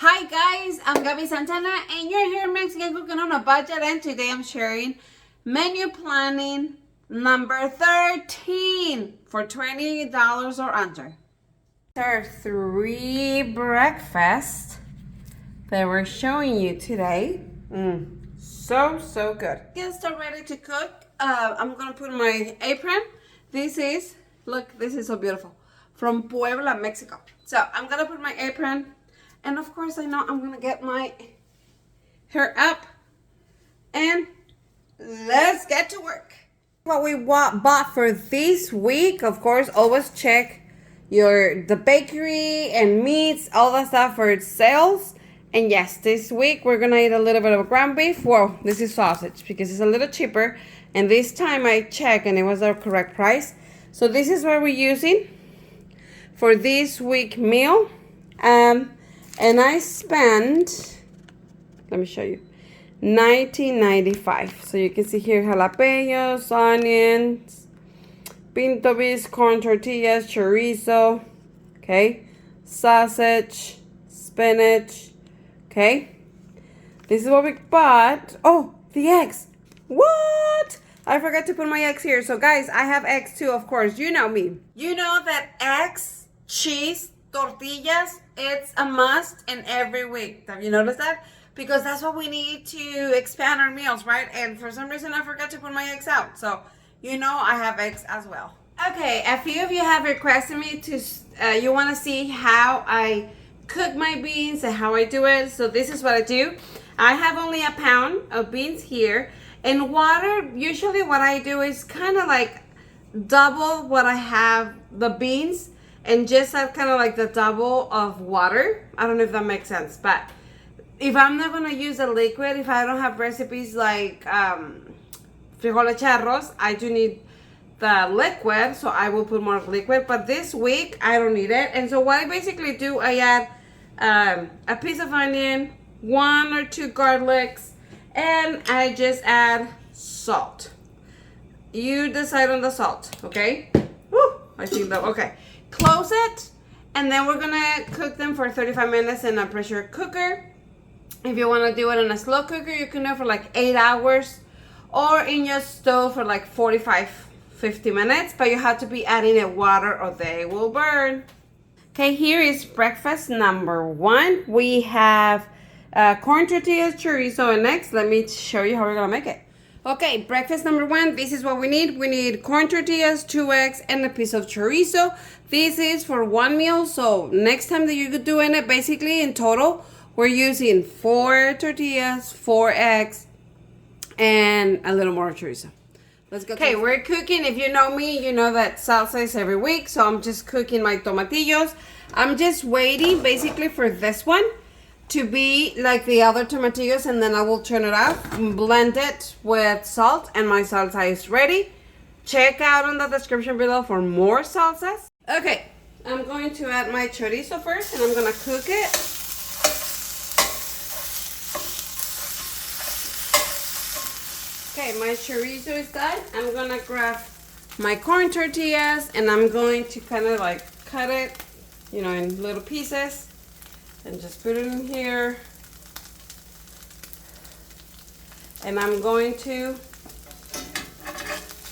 Hi guys, I'm Gabby Santana and you're here in Mexican Cooking on a Budget, and today I'm sharing menu planning number 13 for $20 or under. There are 3 breakfasts that we're showing you today. So good. Get started ready to cook. I'm gonna put my apron. This is so beautiful. From Puebla, Mexico. So I'm gonna put my apron. And of course, I know I'm gonna get my hair up, and let's get to work. What we bought for this week, of course, always check the bakery and meats, all that stuff for sales. And yes, this week we're gonna eat a little bit of ground beef. Well, this is sausage because it's a little cheaper. And this time I checked and it was the correct price. So this is what we're using for this week meal. And I spent, let me show you, $19.95. So you can see here jalapenos, onions, pinto beans, corn tortillas, chorizo, okay, sausage, spinach, okay. This is what we bought. Oh, the eggs. What? I forgot to put my eggs here. So guys, I have eggs too, of course. You know me. You know that eggs, cheese, tortillas, it's a must in every week. Have you noticed that? Because that's what we need to expand our meals, right? And for some reason I forgot to put my eggs out. So, you know, I have eggs as well. Okay, a few of you have requested me to, you want to see how I cook my beans and how I do it. So this is what I do. I have only a pound of beans here. And water, usually what I do is kind of like double what I have the beans. And just add kind of like the double of water. I don't know if that makes sense. But if I'm not going to use a liquid, if I don't have recipes like frijoles charros, I do need the liquid. So I will put more liquid. But this week, I don't need it. And so what I basically do, I add a piece of onion, 1 or 2 garlics, and I just add salt. You decide on the salt, okay? Woo, I think that, okay. Close it, and then we're gonna cook them for 35 minutes in a pressure cooker. If you want to do it in a slow cooker, you can do it for like 8 hours, or in your stove for like 45-50 minutes, but you have to be adding it water or they will burn. Okay, here is breakfast number 1. We have corn tortillas, chorizo, and eggs. Let me show you how we're gonna make it. Okay, breakfast number 1, this is what we need. We need corn tortillas, 2 eggs, and a piece of chorizo. This is for 1 meal, so next time that you're doing it, basically in total, we're using 4 tortillas, 4 eggs, and a little more chorizo. Let's go. Okay, we're cooking. If you know me, you know that salsa is every week, so I'm just cooking my tomatillos. I'm just waiting, basically, for this one to be like the other tomatillos, and then I will turn it off and blend it with salt, and my salsa is ready. Check out on the description below for more salsas. Okay, I'm going to add my chorizo first, and I'm gonna cook it. Okay, my chorizo is done. I'm gonna grab my corn tortillas, and I'm going to kind of like cut it, you know, in little pieces. And just put it in here. And I'm going to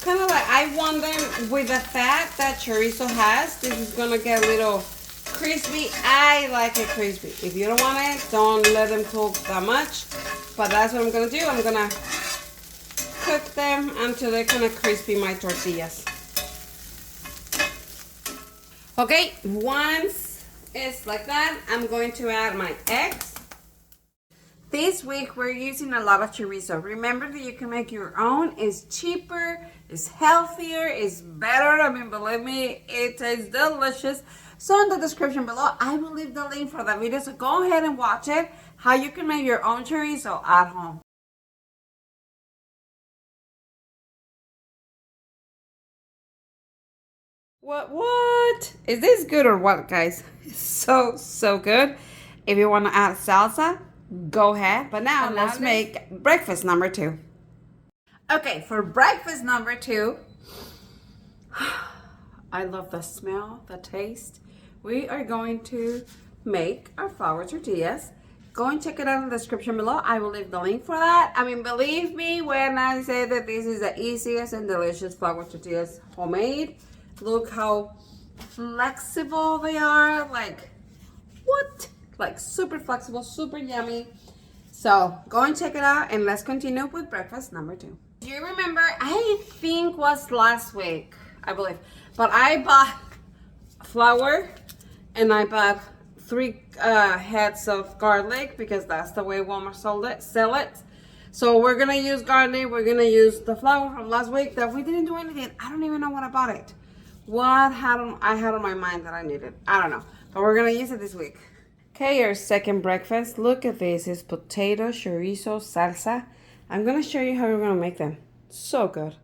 kind of like, I want them with the fat that chorizo has. This is gonna get a little crispy. I like it crispy. If you don't want it, don't let them cook that much. But that's what I'm gonna do. I'm gonna cook them until they're kind of crispy, my tortillas. Okay, once it's like that, I'm going to add my eggs. This week we're using a lot of chorizo. Remember that you can make your own. It's cheaper, it's healthier, it's better. I mean, believe me, it tastes delicious. So in the description below, I will leave the link for that video. So go ahead and watch it, how you can make your own chorizo at home. What? Is this good or what, guys? It's so good. If you want to add salsa, go ahead. But now let's make breakfast number 2. Okay, for breakfast number 2, I love the smell, the taste. We are going to make our flour tortillas. Go and check it out in the description below. I will leave the link for that. I mean, believe me when I say that this is the easiest and delicious flour tortillas homemade. Look how flexible they are. Like, what? Like, super flexible, super yummy. So, go and check it out, and let's continue with breakfast number 2. Do you remember, I think was last week, I believe, but I bought flour, and I bought 3 heads of garlic, because that's the way Walmart sell it. So we're gonna use garlic, we're gonna use the flour from last week that we didn't do anything. I don't even know what I bought it. What I had on my mind that I needed. I don't know, but we're gonna use it this week. Okay, your second breakfast. Look at this. It's potato, chorizo, salsa. I'm gonna show you how we're gonna make them. So good.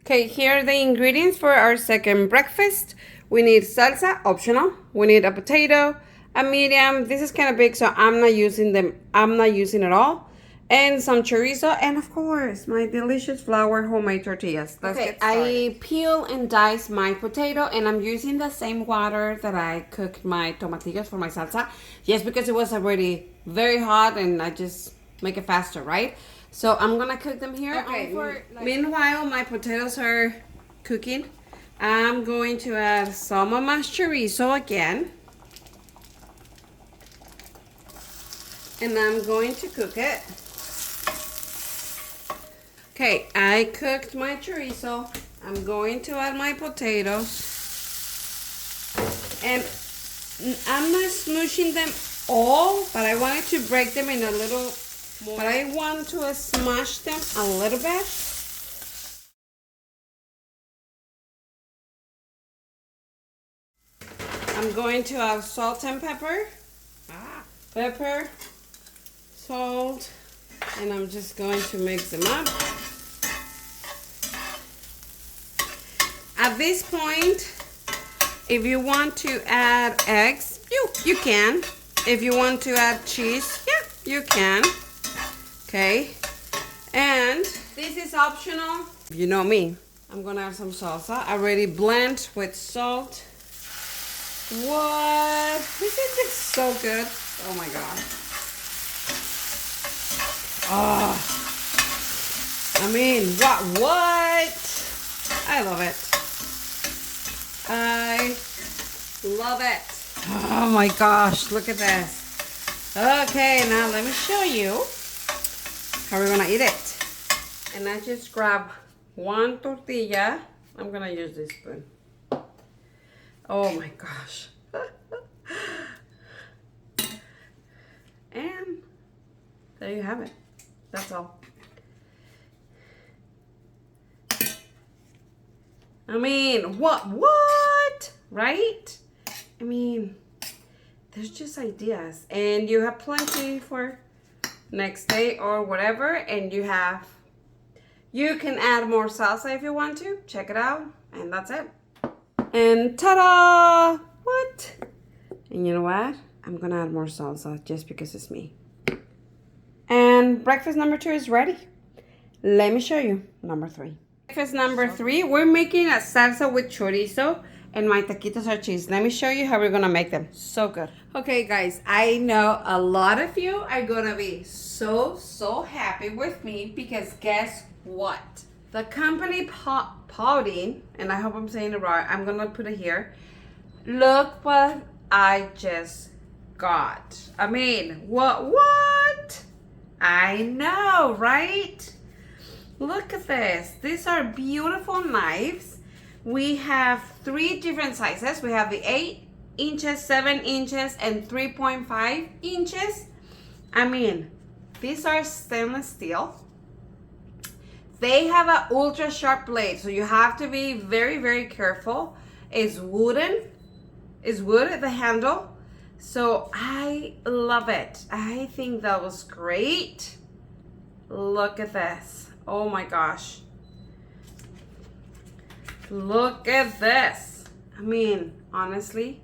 Okay, here are the ingredients for our second breakfast. We need salsa, optional. We need a potato, a medium. This is kind of big, so I'm not using it all. And some chorizo, and of course, my delicious flour homemade tortillas. Let's get started. I peel and dice my potato, and I'm using the same water that I cooked my tomatillos for my salsa. Yes, because it was already very hot, and I just make it faster, right? So I'm gonna cook them here. Okay. Meanwhile, my potatoes are cooking. I'm going to add some of my chorizo again. And I'm going to cook it. Okay, I cooked my chorizo. I'm going to add my potatoes. And I'm not smooshing them all, but I wanted to break them in a little more. But I want to smash them a little bit. I'm going to add salt and pepper. Pepper, salt, and I'm just going to mix them up. At this point, if you want to add eggs, you can. If you want to add cheese, yeah, you can. Okay, and this is optional. You know me. I'm gonna add some salsa. Already blend with salt. What? This is so good. Oh my god. Oh, I mean, what? I love it. I love it. Oh my gosh, look at this. Okay, now let me show you how we're gonna eat it. And I just grab 1 tortilla. I'm gonna use this spoon. Oh my gosh. And there you have it. That's all. I mean, what? Right? I mean, there's just ideas. And you have plenty for next day or whatever. And you can add more salsa if you want to. Check it out. And that's it. And ta-da! What? And you know what? I'm gonna add more salsa just because it's me. And breakfast number 2 is ready. Let me show you number 3. Breakfast number 3, we're making a salsa with chorizo and my taquitos are cheese. Let me show you how we're gonna make them. So good. Okay guys, I know a lot of you are gonna be so happy with me because guess what? The company Pouting, and I hope I'm saying it right, I'm gonna put it here. Look what I just got. I mean, what? I know, right? Look at this. These are beautiful knives. We have 3 different sizes. We have the 8 inches, 7 inches, and 3.5 inches. I mean, these are stainless steel. They have an ultra sharp blade, so you have to be very careful. It's wooden. It's wood at the handle. So I love it. I think that was great. Look at this. Oh my gosh. Look at this. I mean, honestly.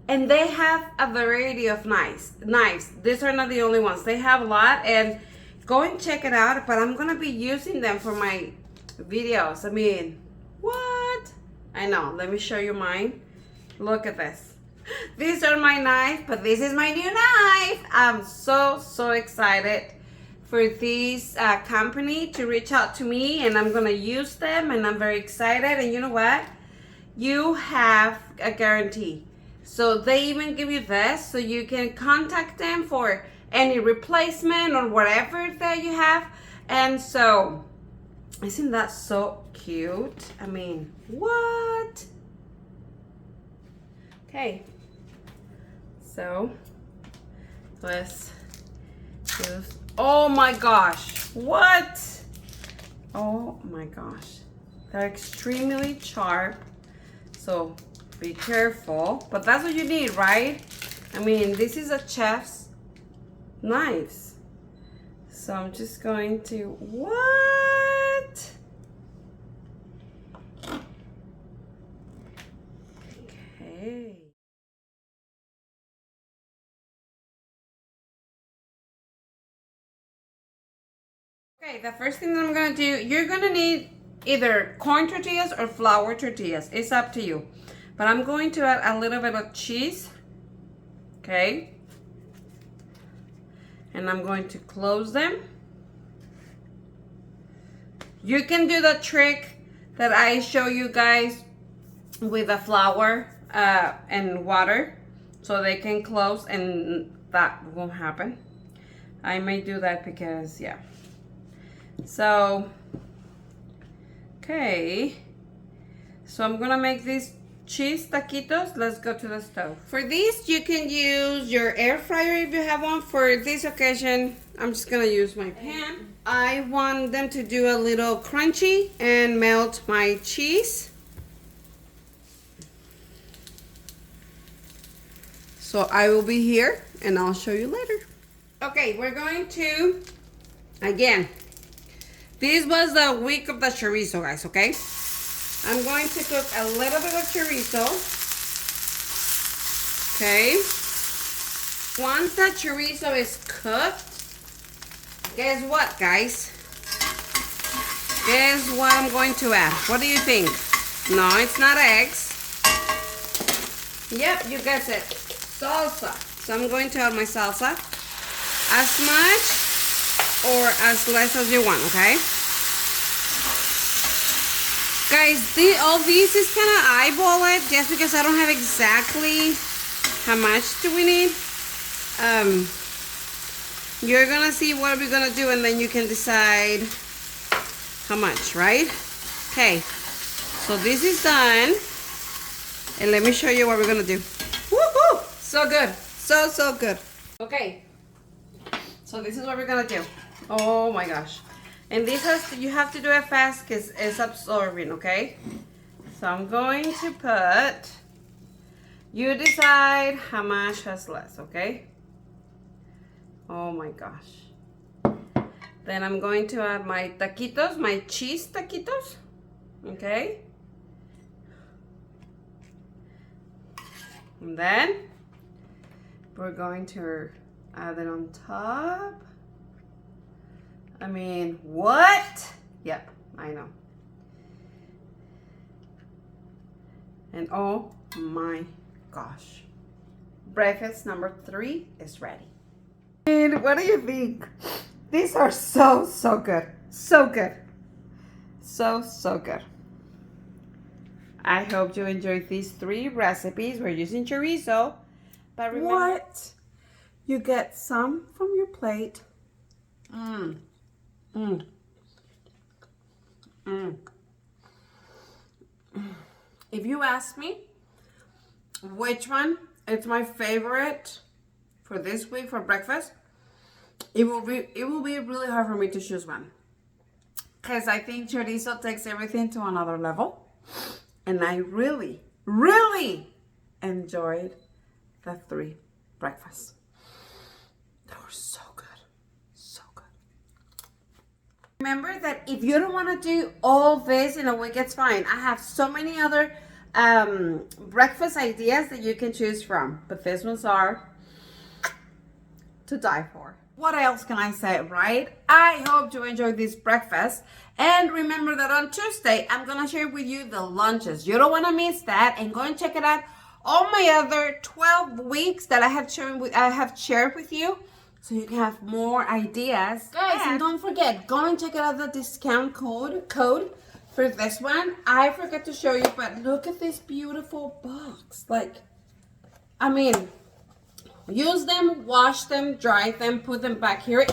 And they have a variety of knives. These are not the only ones. They have a lot, and go and check it out. But I'm gonna be using them for my videos. I mean, what? I know. Let me show you mine. Look at this. These are my knife, but this is my new knife. I'm so excited for this company to reach out to me, and I'm gonna use them, and I'm very excited. And you know what? You have a guarantee. So they even give you this, so you can contact them for any replacement or whatever that you have. And so, isn't that so cute? I mean, what? Okay. So, let's use, oh my gosh, what? Oh my gosh. They're extremely sharp. So be careful, but that's what you need, right? I mean, this is a chef's knives. So I'm just going to, what? Okay. Okay, the first thing that I'm gonna do, you're gonna need either corn tortillas or flour tortillas. It's up to you. But I'm going to add a little bit of cheese. Okay. And I'm going to close them. You can do the trick that I show you guys with the flour and water, so they can close and that won't happen. I may do that because, yeah. So, okay, so I'm gonna make these cheese taquitos. Let's go to the stove. For these, you can use your air fryer if you have one. For this occasion, I'm just gonna use my pan. I want them to do a little crunchy and melt my cheese. So I will be here and I'll show you later. Okay, we're going to, again, this was the week of the chorizo, guys, okay? I'm going to cook a little bit of chorizo. Okay. Once the chorizo is cooked, guess what, guys? Guess what I'm going to add? What do you think? No, it's not eggs. Yep, you guessed it. Salsa. So I'm going to add my salsa. As much or as less as you want, okay? Guys, all this is kind of eyeball it, just because I don't have exactly how much do we need. You're gonna see what we're gonna do, and then you can decide how much, right? Okay, so this is done, and let me show you what we're gonna do. Woohoo! So good, so good. Okay, so this is what we're gonna do. Oh my gosh. And this you have to do it fast because it's absorbing, okay? So I'm going to put, you decide how much has less, okay? Oh my gosh. Then I'm going to add my taquitos, my cheese taquitos, okay? And then we're going to add it on top. I mean, what? Yep, I know. And oh my gosh. Breakfast number 3 is ready. And what do you think? These are so good. So good. So good. I hope you enjoyed these 3 recipes. We're using chorizo. But remember, what? You get some from your plate. If you ask me which one is my favorite for this week for breakfast, it will be really hard for me to choose one, because I think chorizo takes everything to another level, and I really enjoyed the 3 breakfasts. They were so good. Remember that if you don't want to do all this in a week, it's fine. I have so many other breakfast ideas that you can choose from, but these ones are to die for. What else can I say, right? I hope you enjoyed this breakfast, and remember that on Tuesday I'm gonna share with you the lunches. You don't want to miss that, and go and check it out all my other 12 weeks that I have shared with you, so you can have more ideas. Guys, and don't forget, go and check out the discount code for this one. I forgot to show you, but look at this beautiful box. Like, I mean, use them, wash them, dry them, put them back here,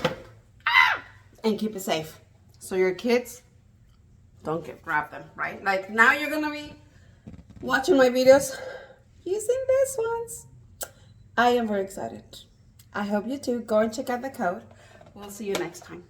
and keep it safe. So your kids don't grab them, right? Like, now you're gonna be watching my videos using these ones. I am very excited. I hope you too. Go and check out the code. We'll see you next time.